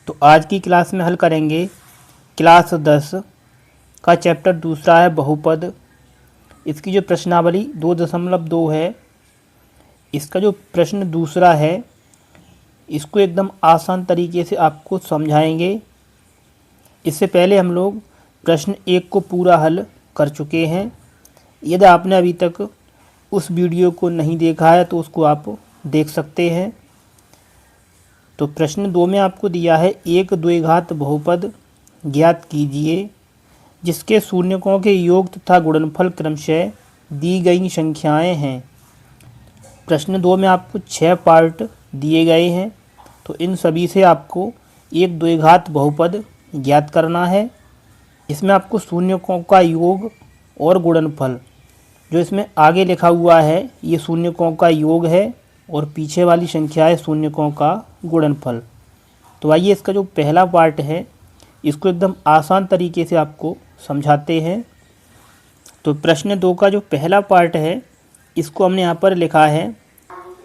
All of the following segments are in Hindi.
तो आज की क्लास में हल करेंगे क्लास 10 का चैप्टर दूसरा है बहुपद। इसकी जो प्रश्नावली 2.2 है, इसका जो प्रश्न दूसरा है इसको एकदम आसान तरीके से आपको समझाएंगे। इससे पहले हम लोग प्रश्न 1 को पूरा हल कर चुके हैं। यदि आपने अभी तक उस वीडियो को नहीं देखा है तो उसको आप देख सकते हैं। तो प्रश्न 2 में आपको दिया है एक द्विघात बहुपद ज्ञात कीजिए जिसके शून्यकों के योग तथा गुणनफल क्रमशः दी गई संख्याएं हैं। प्रश्न 2 में आपको 6 पार्ट दिए गए हैं, तो इन सभी से आपको एक द्विघात बहुपद ज्ञात करना है। इसमें आपको शून्यकों का योग और गुणनफल, जो इसमें आगे लिखा हुआ है ये शून्यकों का योग है और पीछे वाली संख्या है शून्यकों का गुणनफल। तो आइए इसका जो पहला पार्ट है इसको एकदम आसान तरीके से आपको समझाते हैं। तो प्रश्न 2 का जो पहला पार्ट है इसको हमने यहाँ पर लिखा है।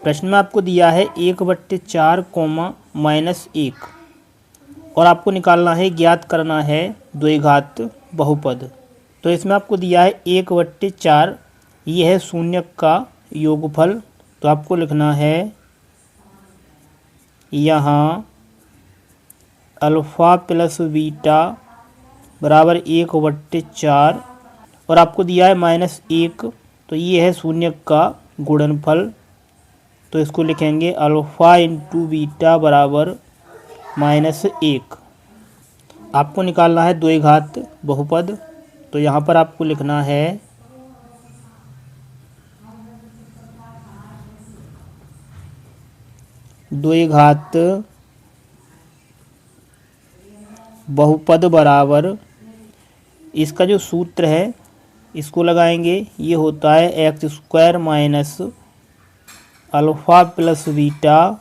प्रश्न में आपको दिया है 1/4 -1 और आपको निकालना है, ज्ञात करना है द्विघात बहुपद। तो इसमें आपको दिया है 1/4, ये है शून्य का योगफल। तो आपको लिखना है यहाँ अल्फ़ा प्लस बीटा बराबर 1/4 और आपको दिया है -1, तो ये है शून्य का गुणनफल। तो इसको लिखेंगे अल्फ़ा इंटू बीटा बराबर -1। आपको निकालना है द्विघात बहुपद। तो यहाँ पर आपको लिखना है द्विघात बहुपद बराबर, इसका जो सूत्र है इसको लगाएंगे, ये होता है x² minus alpha plus beta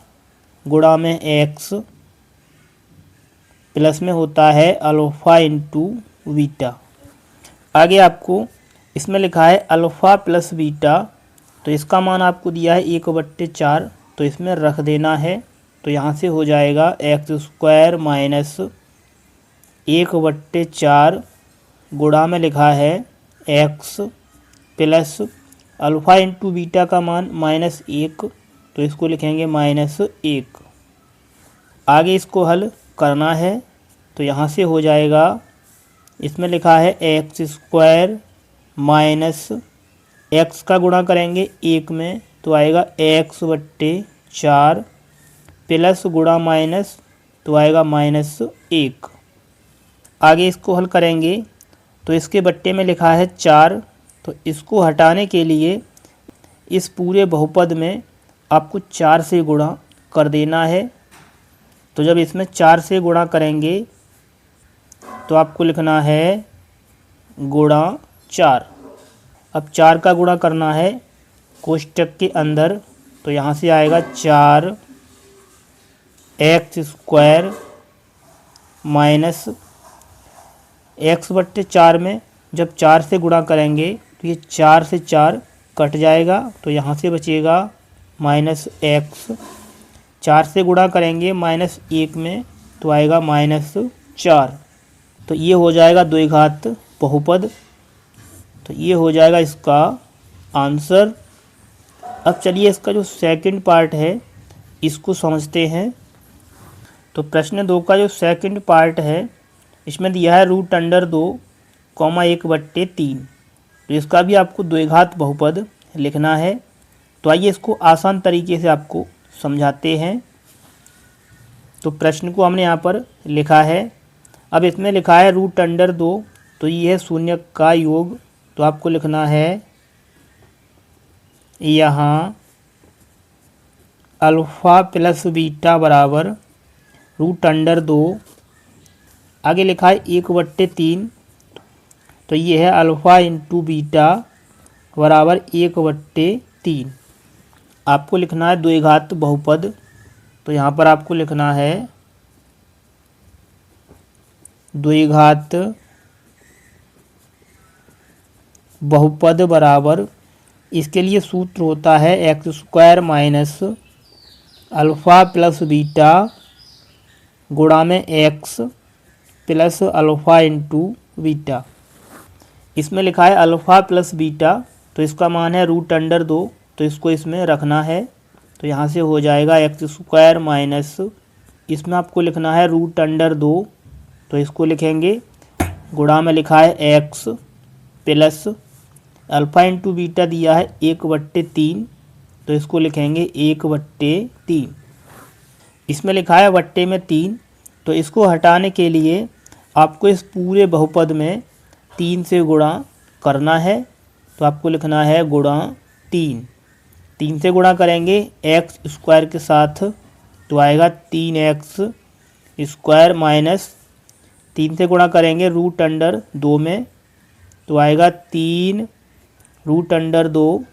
गुणा में x प्लस में होता है अल्फ़ा इंटू बीटा। आगे आपको इसमें लिखा है अल्फ़ा प्लस बीटा, तो इसका मान आपको दिया है 1/4, तो इसमें रख देना है। तो यहाँ से हो जाएगा x² माइनस 1/4 गुणा में लिखा है x plus alpha into beta का मान -1, तो इसको लिखेंगे -1। आगे इसको हल करना है, तो यहाँ से हो जाएगा, इसमें लिखा है x² माइनस x का गुणा करेंगे 1 में तो आएगा x/4 प्लस गुणा माइनस तो आएगा -1। आगे इसको हल करेंगे तो इसके बट्टे में लिखा है 4, तो इसको हटाने के लिए इस पूरे बहुपद में आपको 4 से गुणा कर देना है। तो जब इसमें 4 से गुणा करेंगे तो आपको लिखना है गुणा 4। अब 4 का गुणा करना है कोष्टक के अंदर, तो यहाँ से आएगा 4x² माइनस x/4 में जब 4 से गुणा करेंगे तो ये 4 से 4 कट जाएगा, तो यहाँ से बचेगा -x। 4 से गुणा करेंगे -1 में तो आएगा -4। तो ये हो जाएगा द्विघात बहुपद। तो ये हो जाएगा इसका आंसर। अब चलिए इसका जो सेकंड पार्ट है इसको समझते हैं। तो प्रश्न 2 का जो सेकंड पार्ट है इसमें दिया है √2, 1/3। तो इसका भी आपको द्विघात बहुपद लिखना है। तो आइए इसको आसान तरीके से आपको समझाते हैं। तो प्रश्न को हमने यहाँ पर लिखा है। अब इसमें लिखा है √2, तो ये है शून्य का योग। तो आपको लिखना है यहाँ अल्फ़ा प्लस बीटा बराबर √2। आगे लिखा है 1/3, तो ये है अल्फ़ा इंटू बीटा बराबर 1/3। आपको लिखना है द्विघात बहुपद। तो यहाँ पर आपको लिखना है द्विघात बहुपद बराबर, इसके लिए सूत्र होता है x² minus alpha plus beta गुणा में x plus alpha into beta. इसमें लिखा है अल्फ़ा प्लस बीटा, तो इसका मान है √2, तो इसको इसमें रखना है। तो यहाँ से हो जाएगा x² माइनस, इसमें आपको लिखना है √2, तो इसको लिखेंगे गुणा में लिखा है x plus alpha into beta दिया है 1/3, तो इसको लिखेंगे 1/3। इसमें लिखा है बट्टे में 3, तो इसको हटाने के लिए आपको इस पूरे बहुपद में 3 से गुणा करना है। तो आपको लिखना है गुणा 3 से गुणा करेंगे x² के साथ, तो आएगा 3x² माइनस 3 से गुणा करेंगे √2 में, तो आएगा 3√2,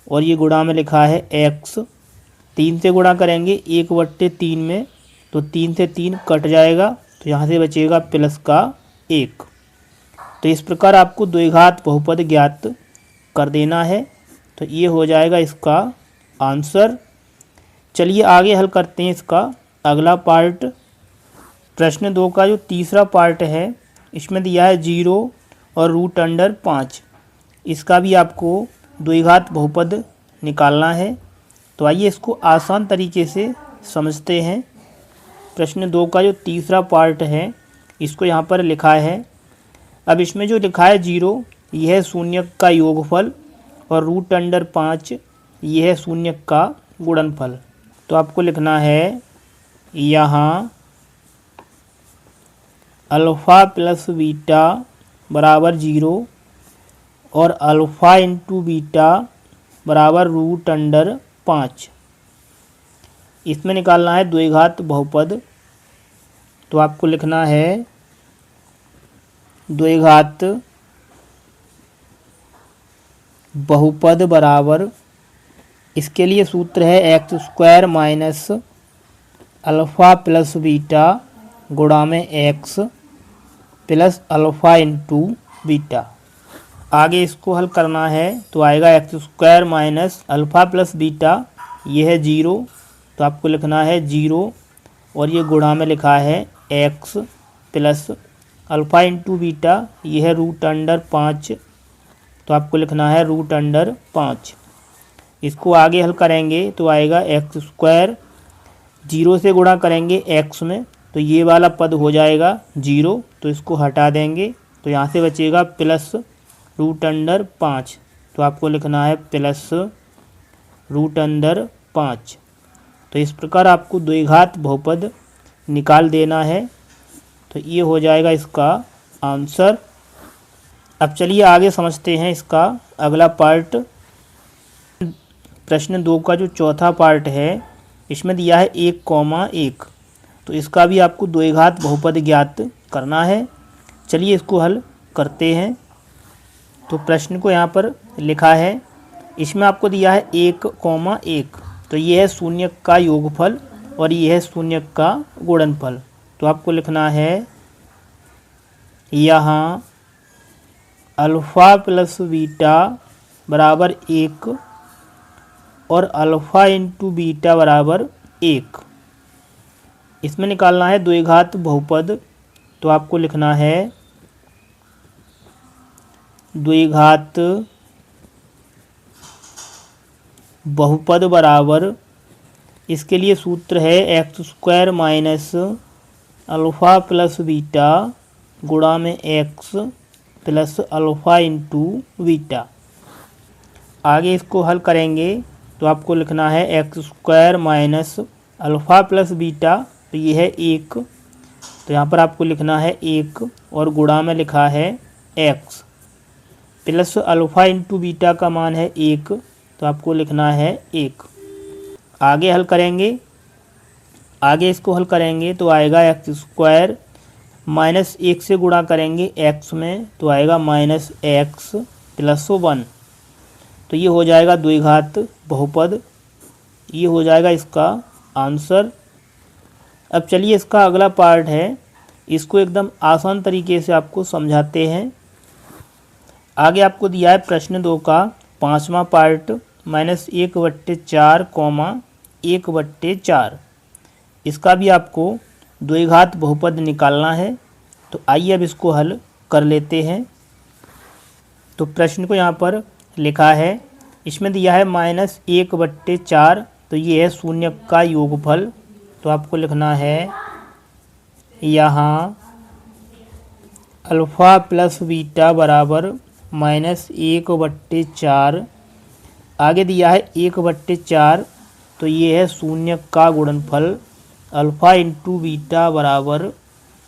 और ये गुणा में लिखा है x। 3 से गुणा करेंगे 1/3 में, तो 3 से 3 कट जाएगा, तो यहाँ से बचेगा प्लस का 1। तो इस प्रकार आपको द्विघात बहुपद ज्ञात कर देना है। तो ये हो जाएगा इसका आंसर। चलिए आगे हल करते हैं इसका अगला पार्ट। प्रश्न 2 का जो तीसरा पार्ट है, इसमें दिया है 0 और √5। इसका भी आपको द्विघात बहुपद निकालना है। तो आइए इसको आसान तरीके से समझते हैं। प्रश्न 2 का जो तीसरा पार्ट है, इसको यहाँ पर लिखा है। अब इसमें जो लिखा है 0, यह है शून्यक का योगफल, और √5 यह है शून्यक का गुणनफल। तो आपको लिखना है यहाँ अल्फ़ा प्लस बीटा बराबर 0 और अल्फ़ा इंटू बीटा बराबर √5। इसमें निकालना है द्विघात बहुपद। तो आपको लिखना है द्विघात बहुपद बराबर, इसके लिए सूत्र है x² minus alpha plus beta गुणा में x plus alpha into beta. आगे इसको हल करना है, तो आएगा x² minus alpha plus beta, ये है 0, तो आपको लिखना है 0, और ये गुणा में लिखा है x plus alpha into beta, ये है √5, तो आपको लिखना है √5। इसको आगे हल करेंगे तो आएगा x², 0 से गुणा करेंगे x में, तो ये वाला पद हो जाएगा 0, तो इसको हटा देंगे, तो यहाँ से बचेगा प्लस √5। तो आपको लिखना है प्लस √5। तो इस प्रकार आपको द्विघात बहुपद निकाल देना है। तो ये हो जाएगा इसका आंसर। अब चलिए आगे समझते हैं इसका अगला पार्ट। प्रश्न 2 का जो चौथा पार्ट है, इसमें दिया है 1,1, तो इसका भी आपको द्विघात बहुपद ज्ञात करना है। चलिए इसको हल करते हैं। तो प्रश्न को यहाँ पर लिखा है, इसमें आपको दिया है 1,1, तो ये है शून्यक का योगफल और ये है शून्यक का गुणनफल। तो आपको लिखना है यहाँ अल्फ़ा प्लस बीटा बराबर 1 और अल्फ़ा इंटू बीटा बराबर 1। इसमें निकालना है द्विघात बहुपद। तो आपको लिखना है द्विघात बहुपद बराबर, इसके लिए सूत्र है x² minus alpha plus beta गुणा में x plus alpha into beta. आगे इसको हल करेंगे तो आपको लिखना है x² minus alpha plus beta, तो ये है 1, तो यहाँ पर आपको लिखना है 1 और गुणा में लिखा है x plus alpha into beta का मान है 1, तो आपको लिखना है 1। आगे हल करेंगे, आगे इसको हल करेंगे तो आएगा x² माइनस 1 से गुणा करेंगे x में, तो आएगा माइनस x प्लस 1। तो ये हो जाएगा द्विघात बहुपद, ये हो जाएगा इसका आंसर। अब चलिए इसका अगला पार्ट है, इसको एकदम आसान तरीके से आपको समझाते हैं। आगे आपको दिया है प्रश्न 2 का 5वां पार्ट, -1/4, 1/4। इसका भी आपको द्विघात बहुपद निकालना है। तो आइए अब इसको हल कर लेते हैं। तो प्रश्न को यहाँ पर लिखा है, इसमें दिया है -1/4, तो ये है शून्य का योगफल। तो आपको लिखना है यहाँ अल्फ़ा प्लस बीटा बराबर -1/4। आगे दिया है 1/4, तो ये है शून्य का गुणनफल अल्फ़ा इंटू बीटा बराबर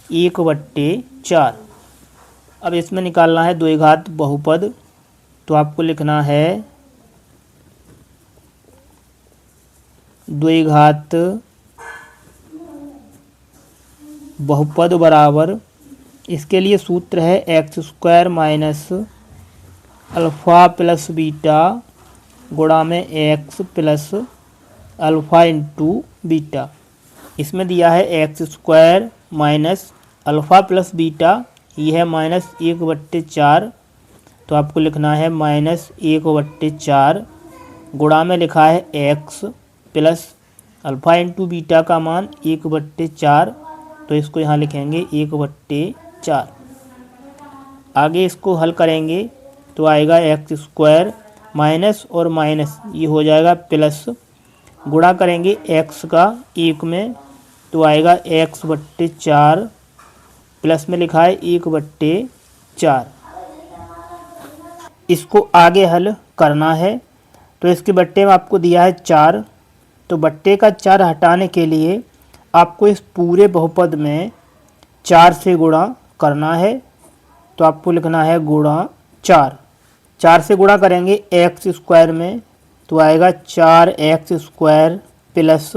1/4। अब इसमें निकालना है द्विघात बहुपद। तो आपको लिखना है द्विघात बहुपद बराबर, इसके लिए सूत्र है x² minus alpha plus beta गुणा में x plus alpha into beta. इसमें दिया है x² minus alpha plus beta, यह है -1/4। तो आपको लिखना है -1/4 गुणा में लिखा है x plus alpha into beta का मान 1/4। तो इसको यहाँ लिखेंगे 1/4। आगे इसको हल करेंगे तो आएगा x² माइनस और माइनस ये हो जाएगा प्लस, गुणा करेंगे x का 1 में तो आएगा x/4 प्लस में लिखा है 1/4। इसको आगे हल करना है। तो इसके बट्टे में आपको दिया है 4, तो बट्टे का 4 हटाने के लिए आपको इस पूरे बहुपद में 4 से गुणा करना है। तो आपको लिखना है गुणा 4 से गुणा करेंगे x² में तो आएगा 4x² प्लस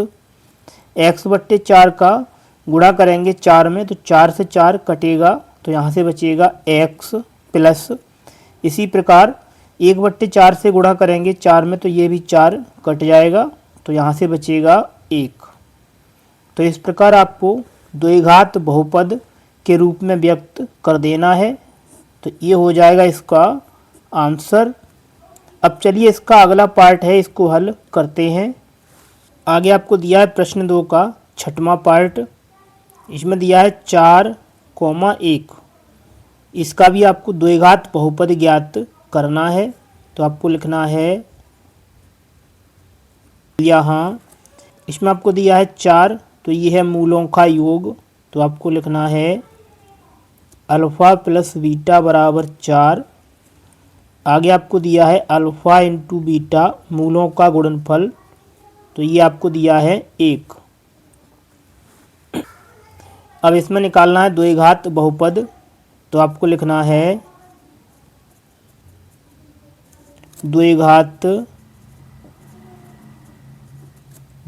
x/4 का गुणा करेंगे 4 में तो 4 से 4 कटेगा तो यहाँ से बचेगा x प्लस, इसी प्रकार 1/4 से गुणा करेंगे 4 में तो ये भी 4 कट जाएगा तो यहाँ से बचेगा 1। तो इस प्रकार आपको द्विघात बहुपद के रूप में व्यक्त कर देना है। तो ये हो जाएगा इसका आंसर। अब चलिए इसका अगला पार्ट है, इसको हल करते हैं। आगे आपको दिया है प्रश्न 2 का 6वां पार्ट। इसमें दिया है 4,1। इसका भी आपको द्विघात बहुपद ज्ञात करना है। तो आपको लिखना है यहाँ, इसमें आपको दिया है 4, तो ये है मूलों का योग। तो आपको लिखना है अल्फ़ा प्लस बीटा बराबर 4। आगे आपको दिया है अल्फ़ा इंटू बीटा मूलों का गुणनफल, तो ये आपको दिया है 1। अब इसमें निकालना है द्विघात बहुपद। तो आपको लिखना है द्विघात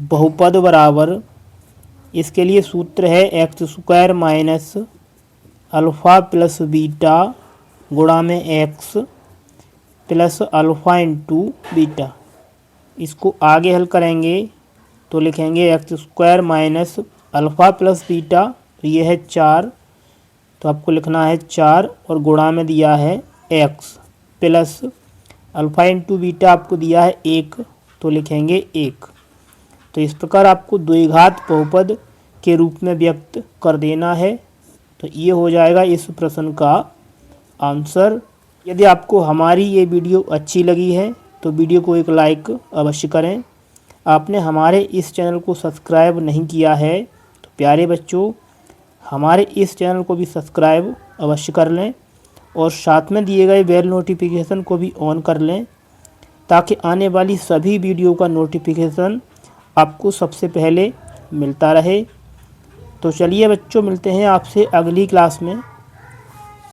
बहुपद बराबर, इसके लिए सूत्र है x² minus alpha plus beta गुणा में x plus alpha into beta. इसको आगे हल करेंगे तो लिखेंगे x² minus alpha plus beta, तो ये है 4, तो आपको लिखना है 4 और गुणा में दिया है x plus alpha into beta आपको दिया है 1, तो लिखेंगे 1। तो इस प्रकार आपको द्विघात बहुपद के रूप में व्यक्त कर देना है। तो ये हो जाएगा इस प्रश्न का आंसर। यदि आपको हमारी ये वीडियो अच्छी लगी है तो वीडियो को एक लाइक अवश्य करें। आपने हमारे इस चैनल को सब्सक्राइब नहीं किया है तो प्यारे बच्चों हमारे इस चैनल को भी सब्सक्राइब अवश्य कर लें और साथ में दिए गए बेल नोटिफिकेशन को भी ऑन कर लें ताकि आने वाली सभी वीडियो का नोटिफिकेशन आपको सबसे पहले मिलता रहे। तो चलिए बच्चों, मिलते हैं आपसे अगली क्लास में।